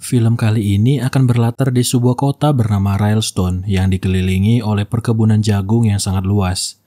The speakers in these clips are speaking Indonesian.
Film kali ini akan berlatar di sebuah kota bernama Rylestone yang dikelilingi oleh perkebunan jagung yang sangat luas.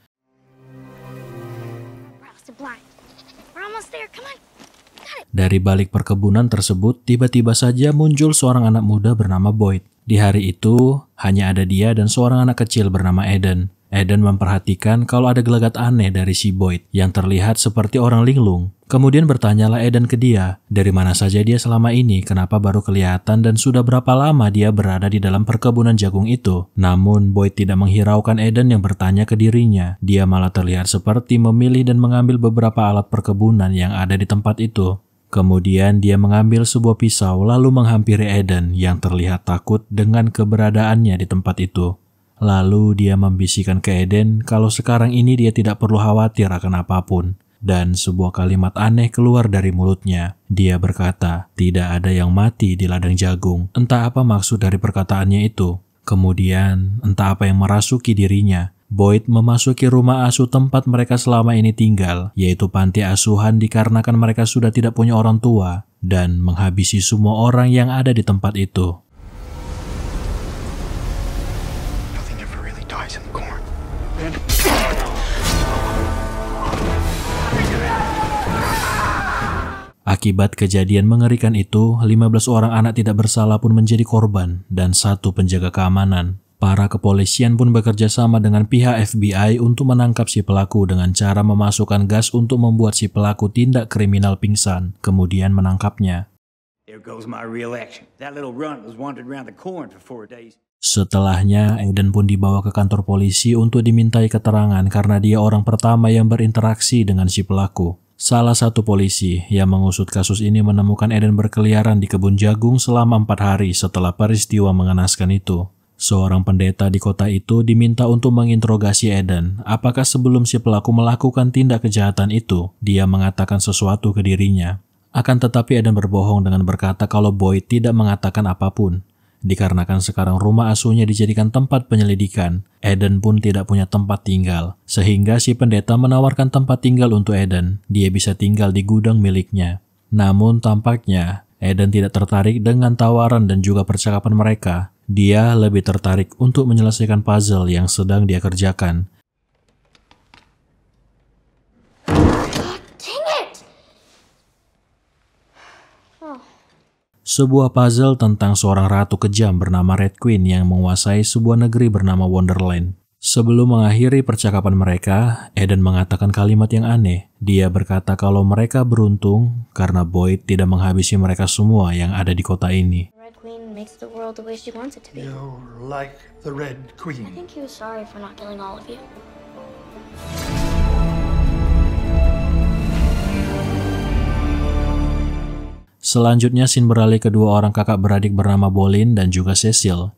Dari balik perkebunan tersebut, tiba-tiba saja muncul seorang anak muda bernama Boyd. Di hari itu, hanya ada dia dan seorang anak kecil bernama Eden. Eden memperhatikan kalau ada gelagat aneh dari si Boyd yang terlihat seperti orang linglung. Kemudian bertanyalah Eden ke dia, dari mana saja dia selama ini, kenapa baru kelihatan dan sudah berapa lama dia berada di dalam perkebunan jagung itu. Namun Boyd tidak menghiraukan Eden yang bertanya ke dirinya. Dia malah terlihat seperti memilih dan mengambil beberapa alat perkebunan yang ada di tempat itu. Kemudian dia mengambil sebuah pisau lalu menghampiri Eden yang terlihat takut dengan keberadaannya di tempat itu. Lalu dia membisikkan ke Eden kalau sekarang ini dia tidak perlu khawatir akan apapun. Dan sebuah kalimat aneh keluar dari mulutnya. Dia berkata, tidak ada yang mati di ladang jagung. Entah apa maksud dari perkataannya itu. Kemudian, entah apa yang merasuki dirinya. Boyd memasuki rumah asuh tempat mereka selama ini tinggal, yaitu panti asuhan dikarenakan mereka sudah tidak punya orang tua, dan menghabisi semua orang yang ada di tempat itu. Akibat kejadian mengerikan itu, 15 orang anak tidak bersalah pun menjadi korban dan 1 penjaga keamanan. Para kepolisian pun bekerja sama dengan pihak FBI untuk menangkap si pelaku dengan cara memasukkan gas untuk membuat si pelaku tindak kriminal pingsan, kemudian menangkapnya. Setelahnya, Eden pun dibawa ke kantor polisi untuk dimintai keterangan karena dia orang pertama yang berinteraksi dengan si pelaku. Salah satu polisi yang mengusut kasus ini menemukan Eden berkeliaran di kebun jagung selama 4 hari setelah peristiwa mengenaskan itu. Seorang pendeta di kota itu diminta untuk menginterogasi Eden. Apakah sebelum si pelaku melakukan tindak kejahatan itu, dia mengatakan sesuatu ke dirinya. Akan tetapi Eden berbohong dengan berkata kalau Boyd tidak mengatakan apapun. Dikarenakan sekarang rumah asuhnya dijadikan tempat penyelidikan, Eden pun tidak punya tempat tinggal. Sehingga si pendeta menawarkan tempat tinggal untuk Eden. Dia bisa tinggal di gudang miliknya. Namun tampaknya Eden tidak tertarik dengan tawaran dan juga percakapan mereka. Dia lebih tertarik untuk menyelesaikan puzzle yang sedang dia kerjakan. Sebuah puzzle tentang seorang ratu kejam bernama Red Queen yang menguasai sebuah negeri bernama Wonderland. Sebelum mengakhiri percakapan mereka, Eden mengatakan kalimat yang aneh. Dia berkata kalau mereka beruntung karena Boyd tidak menghabisi mereka semua yang ada di kota ini. Makes the world the way she wants it to be. You're like the Red Queen. I think he was sorry for not killing all of you. Selanjutnya scene beralih kedua orang kakak beradik bernama Bolin dan juga Cecil.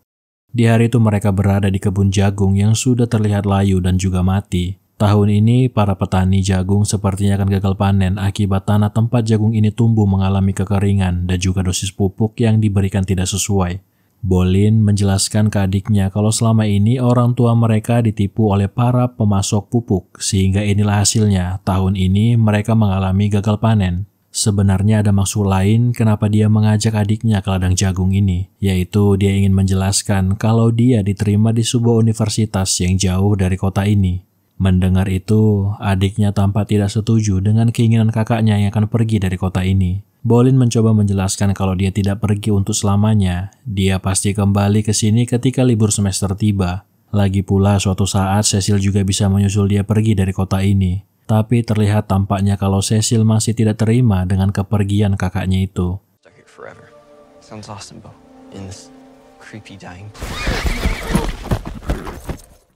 Di hari itu mereka berada di kebun jagung yang sudah terlihat layu dan juga mati. Tahun ini, para petani jagung sepertinya akan gagal panen akibat tanah tempat jagung ini tumbuh mengalami kekeringan dan juga dosis pupuk yang diberikan tidak sesuai. Bolin menjelaskan ke adiknya kalau selama ini orang tua mereka ditipu oleh para pemasok pupuk, sehingga inilah hasilnya. Tahun ini mereka mengalami gagal panen. Sebenarnya ada maksud lain kenapa dia mengajak adiknya ke ladang jagung ini, yaitu dia ingin menjelaskan kalau dia diterima di sebuah universitas yang jauh dari kota ini. Mendengar itu, adiknya tampak tidak setuju dengan keinginan kakaknya yang akan pergi dari kota ini. Bolin mencoba menjelaskan kalau dia tidak pergi untuk selamanya. Dia pasti kembali ke sini ketika libur semester tiba. Lagi pula suatu saat Cecil juga bisa menyusul dia pergi dari kota ini. Tapi terlihat tampaknya kalau Cecil masih tidak terima dengan kepergian kakaknya itu.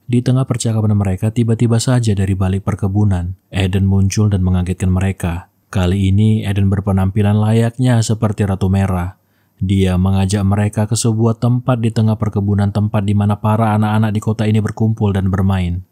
Di tengah percakapan mereka, tiba-tiba saja dari balik perkebunan, Eden muncul dan mengagetkan mereka. Kali ini, Eden berpenampilan layaknya seperti Ratu Merah. Dia mengajak mereka ke sebuah tempat di tengah perkebunan, tempat di mana para anak-anak di kota ini berkumpul dan bermain.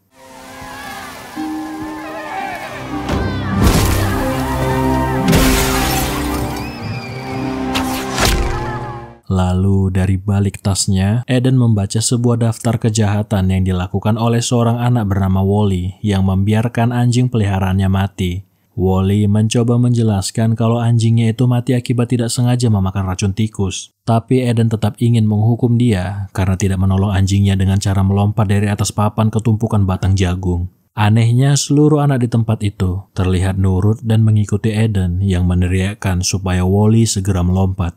Lalu dari balik tasnya, Eden membaca sebuah daftar kejahatan yang dilakukan oleh seorang anak bernama Wally yang membiarkan anjing peliharaannya mati. Wally mencoba menjelaskan kalau anjingnya itu mati akibat tidak sengaja memakan racun tikus. Tapi Eden tetap ingin menghukum dia karena tidak menolong anjingnya dengan cara melompat dari atas papan ke tumpukan batang jagung. Anehnya, seluruh anak di tempat itu terlihat nurut dan mengikuti Eden yang meneriakkan supaya Wally segera melompat.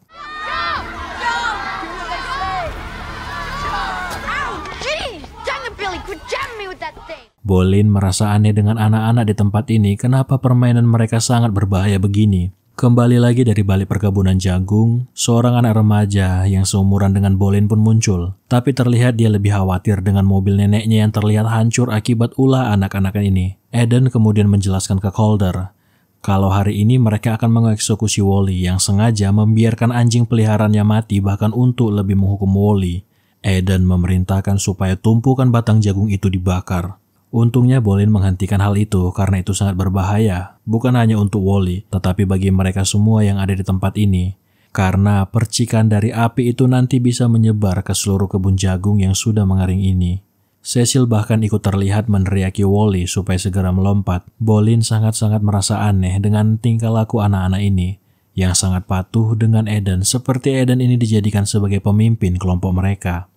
Bolin merasa aneh dengan anak-anak di tempat ini, kenapa permainan mereka sangat berbahaya begini. Kembali lagi dari balik perkebunan jagung, seorang anak remaja yang seumuran dengan Bolin pun muncul. Tapi terlihat dia lebih khawatir dengan mobil neneknya yang terlihat hancur akibat ulah anak-anak ini. Eden kemudian menjelaskan ke Calder kalau hari ini mereka akan mengeksekusi Wally yang sengaja membiarkan anjing peliharaannya mati bahkan untuk lebih menghukum Wally. Eden memerintahkan supaya tumpukan batang jagung itu dibakar. Untungnya Bolin menghentikan hal itu karena itu sangat berbahaya, bukan hanya untuk Wally, tetapi bagi mereka semua yang ada di tempat ini. Karena percikan dari api itu nanti bisa menyebar ke seluruh kebun jagung yang sudah mengering ini. Cecil bahkan ikut terlihat meneriaki Wally supaya segera melompat. Bolin sangat-sangat merasa aneh dengan tingkah laku anak-anak ini, yang sangat patuh dengan Eden, seperti Eden ini dijadikan sebagai pemimpin kelompok mereka.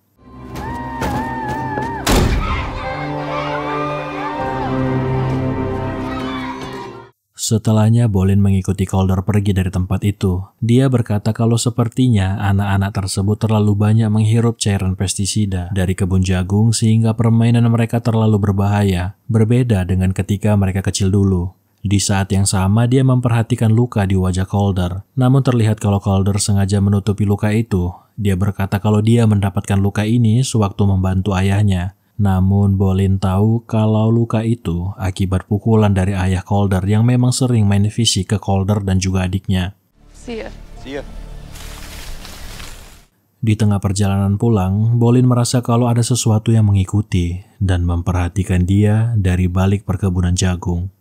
Setelahnya Bolin mengikuti Calder pergi dari tempat itu. Dia berkata kalau sepertinya anak-anak tersebut terlalu banyak menghirup cairan pestisida dari kebun jagung sehingga permainan mereka terlalu berbahaya, berbeda dengan ketika mereka kecil dulu. Di saat yang sama dia memperhatikan luka di wajah Calder. Namun terlihat kalau Calder sengaja menutupi luka itu. Dia berkata kalau dia mendapatkan luka ini sewaktu membantu ayahnya. Namun Bolin tahu kalau luka itu akibat pukulan dari ayah Calder yang memang sering main fisik ke Calder dan juga adiknya. See ya. Di tengah perjalanan pulang, Bolin merasa kalau ada sesuatu yang mengikuti dan memperhatikan dia dari balik perkebunan jagung.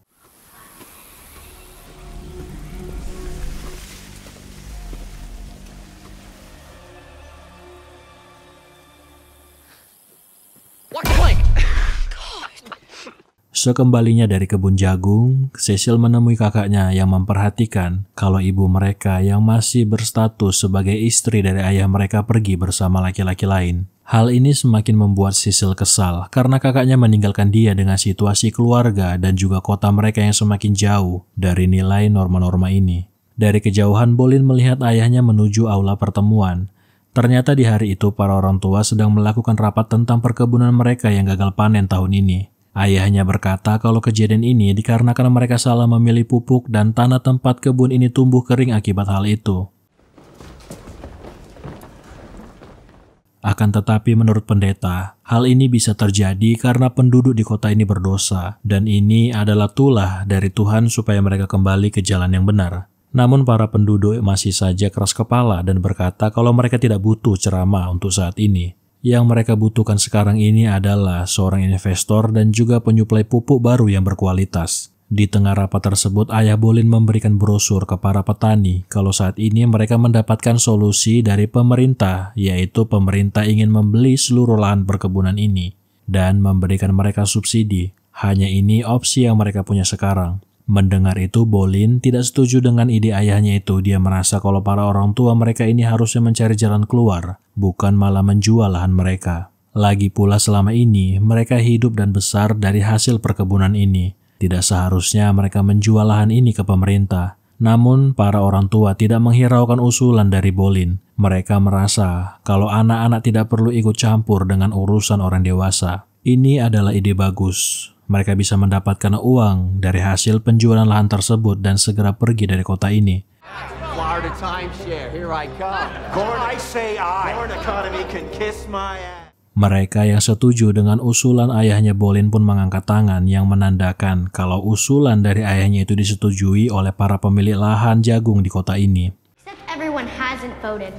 Sekembalinya dari kebun jagung, Cecil menemui kakaknya yang memperhatikan kalau ibu mereka yang masih berstatus sebagai istri dari ayah mereka pergi bersama laki-laki lain. Hal ini semakin membuat Cecil kesal karena kakaknya meninggalkan dia dengan situasi keluarga dan juga kota mereka yang semakin jauh dari nilai norma-norma ini. Dari kejauhan Bolin melihat ayahnya menuju aula pertemuan. Ternyata di hari itu para orang tua sedang melakukan rapat tentang perkebunan mereka yang gagal panen tahun ini. Ayahnya berkata kalau kejadian ini dikarenakan mereka salah memilih pupuk dan tanah tempat kebun ini tumbuh kering akibat hal itu. Akan tetapi menurut pendeta, hal ini bisa terjadi karena penduduk di kota ini berdosa dan ini adalah tulah dari Tuhan supaya mereka kembali ke jalan yang benar. Namun para penduduk masih saja keras kepala dan berkata kalau mereka tidak butuh ceramah untuk saat ini. Yang mereka butuhkan sekarang ini adalah seorang investor dan juga penyuplai pupuk baru yang berkualitas. Di tengah rapat tersebut, ayah Bolin memberikan brosur ke para petani kalau saat ini mereka mendapatkan solusi dari pemerintah, yaitu pemerintah ingin membeli seluruh lahan perkebunan ini dan memberikan mereka subsidi. Hanya ini opsi yang mereka punya sekarang. Mendengar itu, Bolin tidak setuju dengan ide ayahnya itu. Dia merasa kalau para orang tua mereka ini harusnya mencari jalan keluar, bukan malah menjual lahan mereka. Lagi pula selama ini, mereka hidup dan besar dari hasil perkebunan ini. Tidak seharusnya mereka menjual lahan ini ke pemerintah. Namun, para orang tua tidak menghiraukan usulan dari Bolin. Mereka merasa kalau anak-anak tidak perlu ikut campur dengan urusan orang dewasa. Ini adalah ide bagus. Mereka bisa mendapatkan uang dari hasil penjualan lahan tersebut dan segera pergi dari kota ini. Florida timeshare, here I come. I say I. Corn economy can kiss my ass. Mereka yang setuju dengan usulan ayahnya Bolin pun mengangkat tangan yang menandakan kalau usulan dari ayahnya itu disetujui oleh para pemilik lahan jagung di kota ini. Except everyone hasn't voted.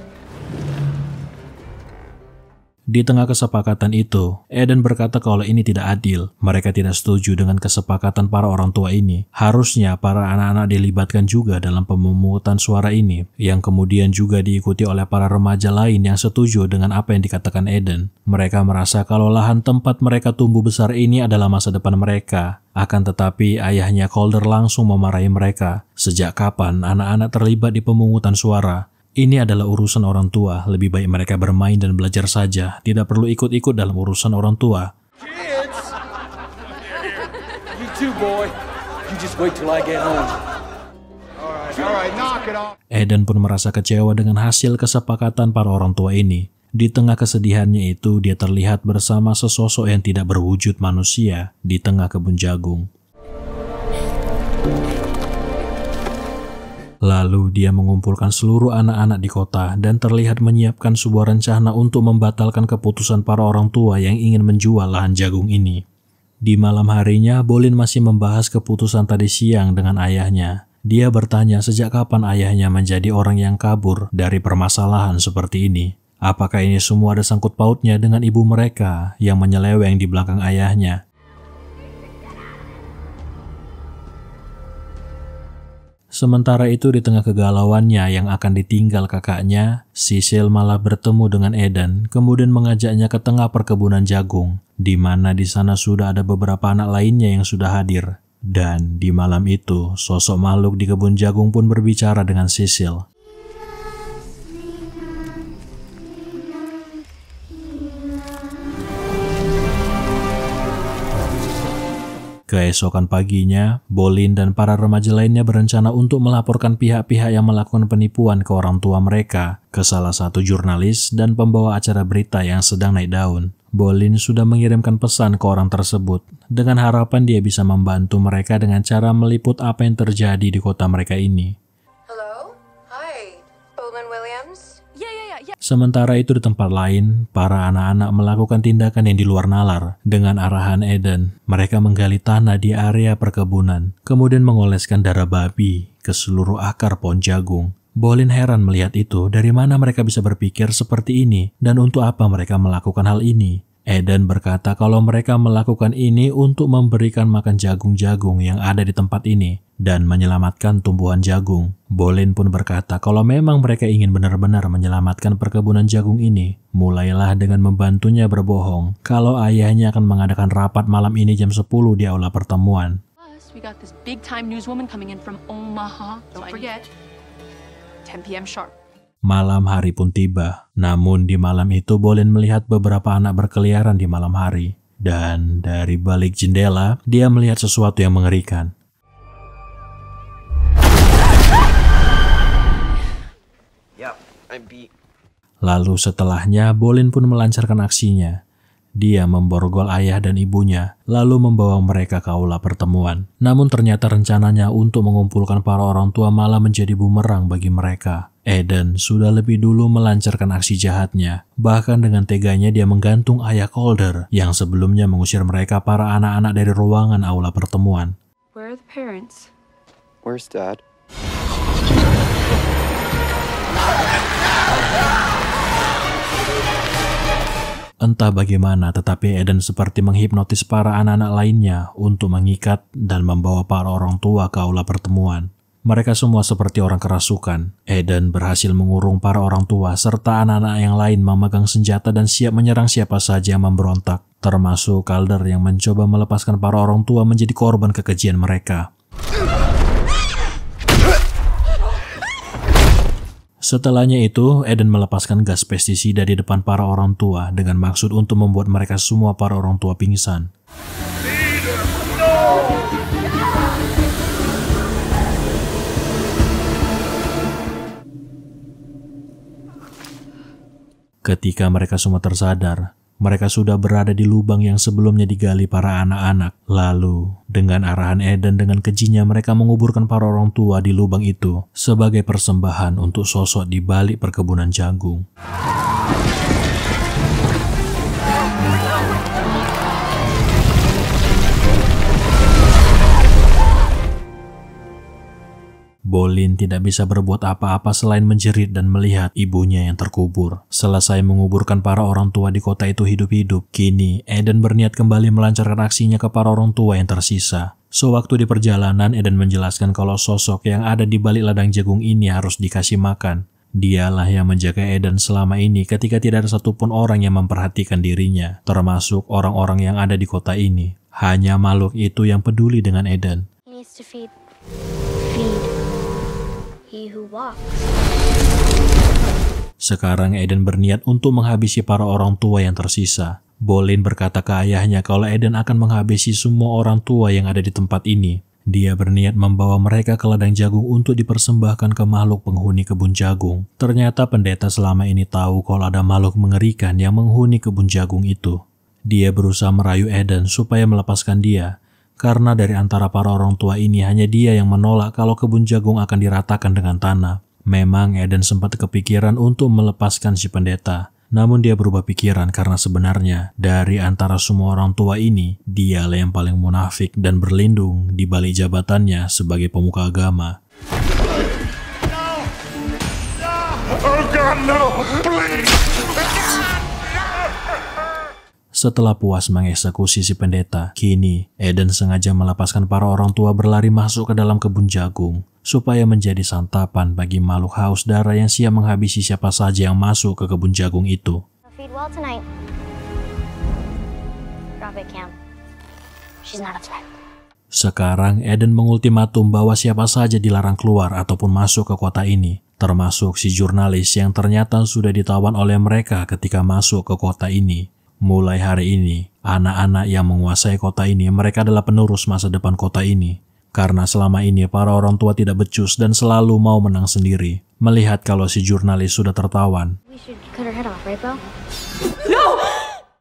Di tengah kesepakatan itu, Eden berkata kalau ini tidak adil. Mereka tidak setuju dengan kesepakatan para orang tua ini. Harusnya para anak-anak dilibatkan juga dalam pemungutan suara ini, yang kemudian juga diikuti oleh para remaja lain yang setuju dengan apa yang dikatakan Eden. Mereka merasa kalau lahan tempat mereka tumbuh besar ini adalah masa depan mereka. Akan tetapi ayahnya Calder langsung memarahi mereka. Sejak kapan anak-anak terlibat di pemungutan suara? Ini adalah urusan orang tua, lebih baik mereka bermain dan belajar saja, tidak perlu ikut-ikut dalam urusan orang tua. Kids! You too, boy. You just wait till I get home. All right, knock it off. Eden pun merasa kecewa dengan hasil kesepakatan para orang tua ini. Di tengah kesedihannya itu, dia terlihat bersama sesosok yang tidak berwujud manusia di tengah kebun jagung. Lalu dia mengumpulkan seluruh anak-anak di kota dan terlihat menyiapkan sebuah rencana untuk membatalkan keputusan para orang tua yang ingin menjual lahan jagung ini. Di malam harinya, Bolin masih membahas keputusan tadi siang dengan ayahnya. Dia bertanya sejak kapan ayahnya menjadi orang yang kabur dari permasalahan seperti ini. Apakah ini semua ada sangkut pautnya dengan ibu mereka yang menyeleweng di belakang ayahnya? Sementara itu di tengah kegalauannya yang akan ditinggal kakaknya, Cecil malah bertemu dengan Eden, kemudian mengajaknya ke tengah perkebunan jagung, di mana di sana sudah ada beberapa anak lainnya yang sudah hadir. Dan di malam itu, sosok makhluk di kebun jagung pun berbicara dengan Cecil. Keesokan paginya, Bolin dan para remaja lainnya berencana untuk melaporkan pihak-pihak yang melakukan penipuan ke orang tua mereka, ke salah satu jurnalis dan pembawa acara berita yang sedang naik daun. Bolin sudah mengirimkan pesan ke orang tersebut, dengan harapan dia bisa membantu mereka dengan cara meliput apa yang terjadi di kota mereka ini. Hello? Hi. Bolin Williams? Yeah. Sementara itu di tempat lain, para anak-anak melakukan tindakan yang di luar nalar. Dengan arahan Eden, mereka menggali tanah di area perkebunan, kemudian mengoleskan darah babi ke seluruh akar pohon jagung. Bolin heran melihat itu, dari mana mereka bisa berpikir seperti ini, dan untuk apa mereka melakukan hal ini. Eden berkata kalau mereka melakukan ini untuk memberikan makan jagung-jagung yang ada di tempat ini dan menyelamatkan tumbuhan jagung. Bolin pun berkata kalau memang mereka ingin benar-benar menyelamatkan perkebunan jagung ini, mulailah dengan membantunya berbohong kalau ayahnya akan mengadakan rapat malam ini jam 10 di aula pertemuan. Plus, we got this big-time newswoman coming in from Omaha. Don't forget, 10 p.m. sharp. Malam hari pun tiba, namun di malam itu Bolin melihat beberapa anak berkeliaran di malam hari. Dan dari balik jendela, dia melihat sesuatu yang mengerikan. Lalu setelahnya, Bolin pun melancarkan aksinya. Dia memborgol ayah dan ibunya, lalu membawa mereka ke aula pertemuan. Namun ternyata rencananya untuk mengumpulkan para orang tua malah menjadi bumerang bagi mereka. Eden sudah lebih dulu melancarkan aksi jahatnya. Bahkan dengan teganya dia menggantung ayah Calder yang sebelumnya mengusir mereka para anak-anak dari ruangan aula pertemuan. Where are the parents? Where's Dad? Entah bagaimana, tetapi Eden seperti menghipnotis para anak-anak lainnya untuk mengikat dan membawa para orang tua ke aula pertemuan. Mereka semua seperti orang kerasukan. Eden berhasil mengurung para orang tua serta anak-anak yang lain memegang senjata dan siap menyerang siapa saja yang memberontak, termasuk Calder yang mencoba melepaskan para orang tua menjadi korban kekejian mereka. Setelahnya itu, Eden melepaskan gas pestisida di depan para orang tua dengan maksud untuk membuat mereka semua para orang tua pingsan. Ketika mereka semua tersadar, mereka sudah berada di lubang yang sebelumnya digali para anak-anak. Lalu, dengan arahan Eden dengan kejinya mereka menguburkan para orang tua di lubang itu sebagai persembahan untuk sosok di balik perkebunan jagung. Bolin tidak bisa berbuat apa-apa selain menjerit dan melihat ibunya yang terkubur. Selesai menguburkan para orang tua di kota itu hidup-hidup, kini Eden berniat kembali melancarkan aksinya ke para orang tua yang tersisa. Sewaktu di perjalanan, Eden menjelaskan kalau sosok yang ada di balik ladang jagung ini harus dikasih makan. Dialah yang menjaga Eden selama ini ketika tidak ada satupun orang yang memperhatikan dirinya, termasuk orang-orang yang ada di kota ini. Hanya makhluk itu yang peduli dengan Eden. He needs to feed he who walks. Sekarang Eden berniat untuk menghabisi para orang tua yang tersisa. Bolin berkata ke ayahnya kalau Eden akan menghabisi semua orang tua yang ada di tempat ini. Dia berniat membawa mereka ke ladang jagung untuk dipersembahkan ke makhluk penghuni kebun jagung. Ternyata pendeta selama ini tahu kalau ada makhluk mengerikan yang menghuni kebun jagung itu. Dia berusaha merayu Eden supaya melepaskan dia. Karena dari antara para orang tua ini hanya dia yang menolak kalau kebun jagung akan diratakan dengan tanah. Memang Eden sempat kepikiran untuk melepaskan si pendeta. Namun dia berubah pikiran karena sebenarnya dari antara semua orang tua ini, dialah yang paling munafik dan berlindung di balik jabatannya sebagai pemuka agama. Oh God, no! Please! Setelah puas mengeksekusi si pendeta, kini Eden sengaja melepaskan para orang tua berlari masuk ke dalam kebun jagung supaya menjadi santapan bagi makhluk haus darah yang siap menghabisi siapa saja yang masuk ke kebun jagung itu. Feed well tonight. Drop it, Cam. She's not a threat. Sekarang Eden mengultimatum bahwa siapa saja dilarang keluar ataupun masuk ke kota ini, termasuk si jurnalis yang ternyata sudah ditawan oleh mereka ketika masuk ke kota ini. Mulai hari ini, anak-anak yang menguasai kota ini, mereka adalah penerus masa depan kota ini. Karena selama ini para orang tua tidak becus dan selalu mau menang sendiri. Melihat kalau si jurnalis sudah tertawan, We should cut her head off, right, Bo?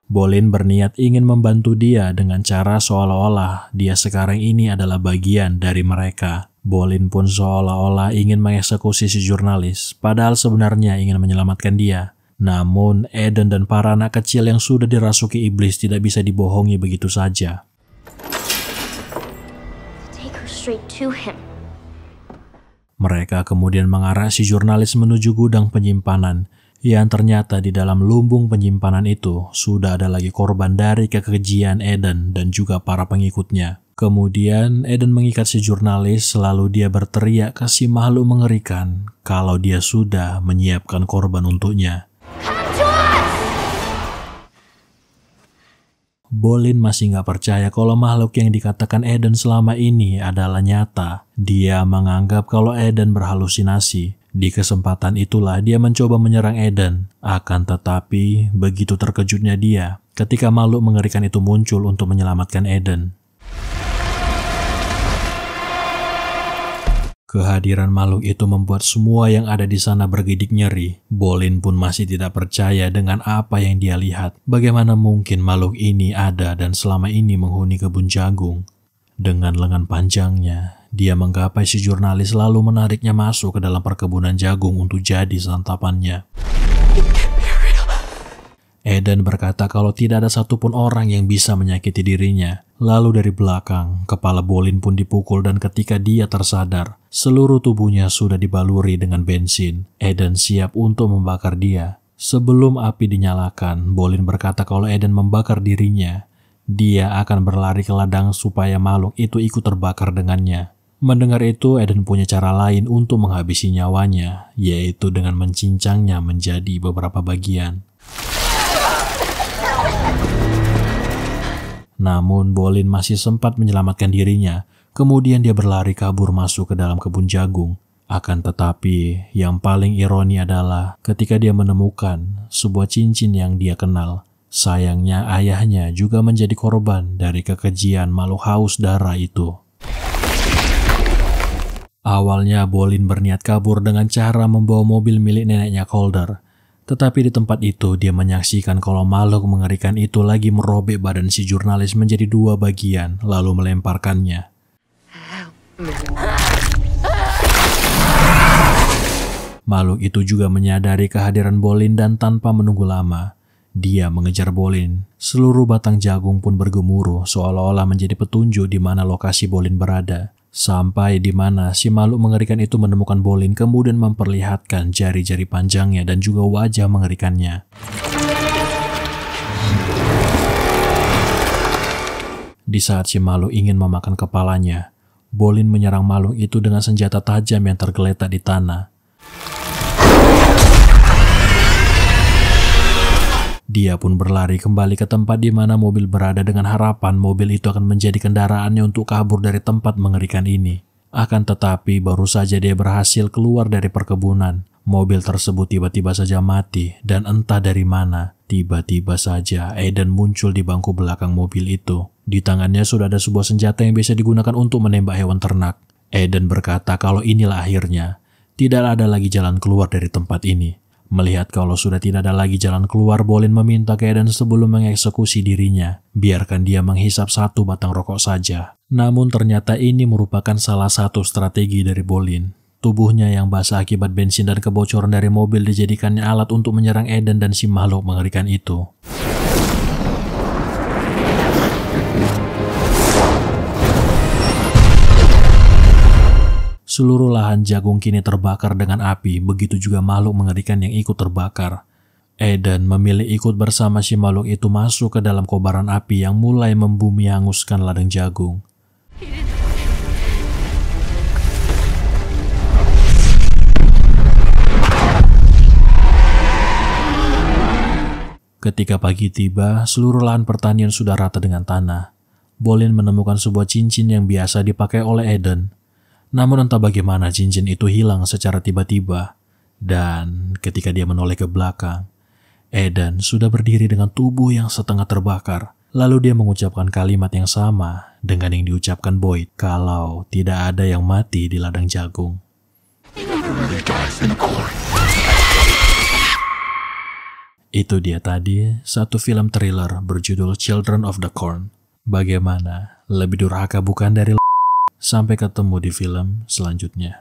Bolin berniat ingin membantu dia dengan cara seolah-olah dia sekarang ini adalah bagian dari mereka. Bolin pun seolah-olah ingin mengeksekusi si jurnalis, padahal sebenarnya ingin menyelamatkan dia. Namun, Eden dan para anak kecil yang sudah dirasuki iblis tidak bisa dibohongi begitu saja. Take her straight to him. Mereka kemudian mengarah si jurnalis menuju gudang penyimpanan, yang ternyata di dalam lumbung penyimpanan itu sudah ada lagi korban dari kekejian Eden dan juga para pengikutnya. Kemudian Eden mengikat si jurnalis, lalu dia berteriak ke si makhluk mengerikan kalau dia sudah menyiapkan korban untuknya. Bolin masih nggak percaya kalau makhluk yang dikatakan Eden selama ini adalah nyata. Dia menganggap kalau Eden berhalusinasi. Di kesempatan itulah dia mencoba menyerang Eden. Akan tetapi, begitu terkejutnya dia ketika makhluk mengerikan itu muncul untuk menyelamatkan Eden. Kehadiran makhluk itu membuat semua yang ada di sana bergidik nyeri. Bolin pun masih tidak percaya dengan apa yang dia lihat. Bagaimana mungkin makhluk ini ada dan selama ini menghuni kebun jagung? Dengan lengan panjangnya, dia menggapai si jurnalis lalu menariknya masuk ke dalam perkebunan jagung untuk jadi santapannya. Eden berkata kalau tidak ada satupun orang yang bisa menyakiti dirinya. Lalu dari belakang, kepala Bolin pun dipukul dan ketika dia tersadar, seluruh tubuhnya sudah dibaluri dengan bensin. Eden siap untuk membakar dia. Sebelum api dinyalakan, Bolin berkata kalau Eden membakar dirinya, dia akan berlari ke ladang supaya makhluk itu ikut terbakar dengannya. Mendengar itu, Eden punya cara lain untuk menghabisi nyawanya, yaitu dengan mencincangnya menjadi beberapa bagian. Namun Bolin masih sempat menyelamatkan dirinya, kemudian dia berlari kabur masuk ke dalam kebun jagung. Akan tetapi, yang paling ironi adalah ketika dia menemukan sebuah cincin yang dia kenal. Sayangnya ayahnya juga menjadi korban dari kekejian makhluk haus darah itu. Awalnya Bolin berniat kabur dengan cara membawa mobil milik neneknya Calder. Tetapi di tempat itu dia menyaksikan kalau makhluk mengerikan itu lagi merobek badan si jurnalis menjadi dua bagian lalu melemparkannya. Makhluk itu juga menyadari kehadiran Bolin dan tanpa menunggu lama, dia mengejar Bolin. Seluruh batang jagung pun bergemuruh seolah-olah menjadi petunjuk di mana lokasi Bolin berada. Sampai di mana si makhluk mengerikan itu menemukan Bolin kemudian memperlihatkan jari-jari panjangnya dan juga wajah mengerikannya. Di saat si makhluk ingin memakan kepalanya, Bolin menyerang makhluk itu dengan senjata tajam yang tergeletak di tanah. Dia pun berlari kembali ke tempat di mana mobil berada dengan harapan mobil itu akan menjadi kendaraannya untuk kabur dari tempat mengerikan ini. Akan tetapi baru saja dia berhasil keluar dari perkebunan, mobil tersebut tiba-tiba saja mati dan entah dari mana, tiba-tiba saja Aiden muncul di bangku belakang mobil itu. Di tangannya sudah ada sebuah senjata yang bisa digunakan untuk menembak hewan ternak. Aiden berkata kalau inilah akhirnya, tidak ada lagi jalan keluar dari tempat ini. Melihat kalau sudah tidak ada lagi jalan keluar, Bolin meminta ke Aiden sebelum mengeksekusi dirinya. Biarkan dia menghisap satu batang rokok saja. Namun ternyata ini merupakan salah satu strategi dari Bolin. Tubuhnya yang basah akibat bensin dan kebocoran dari mobil dijadikannya alat untuk menyerang Aiden dan si makhluk mengerikan itu. Seluruh lahan jagung kini terbakar dengan api, begitu juga makhluk mengerikan yang ikut terbakar. Aiden memilih ikut bersama si makhluk itu masuk ke dalam kobaran api yang mulai membumi hanguskan ladang jagung. Ketika pagi tiba, seluruh lahan pertanian sudah rata dengan tanah. Bolin menemukan sebuah cincin yang biasa dipakai oleh Aiden. Namun entah bagaimana cincin itu hilang secara tiba-tiba. Dan ketika dia menoleh ke belakang, Aiden sudah berdiri dengan tubuh yang setengah terbakar. Lalu dia mengucapkan kalimat yang sama dengan yang diucapkan Boyd kalau tidak ada yang mati di ladang jagung. Itu dia tadi satu film thriller berjudul Children of the Corn. Bagaimana? Lebih durhaka bukan dari Sampai ketemu di film selanjutnya.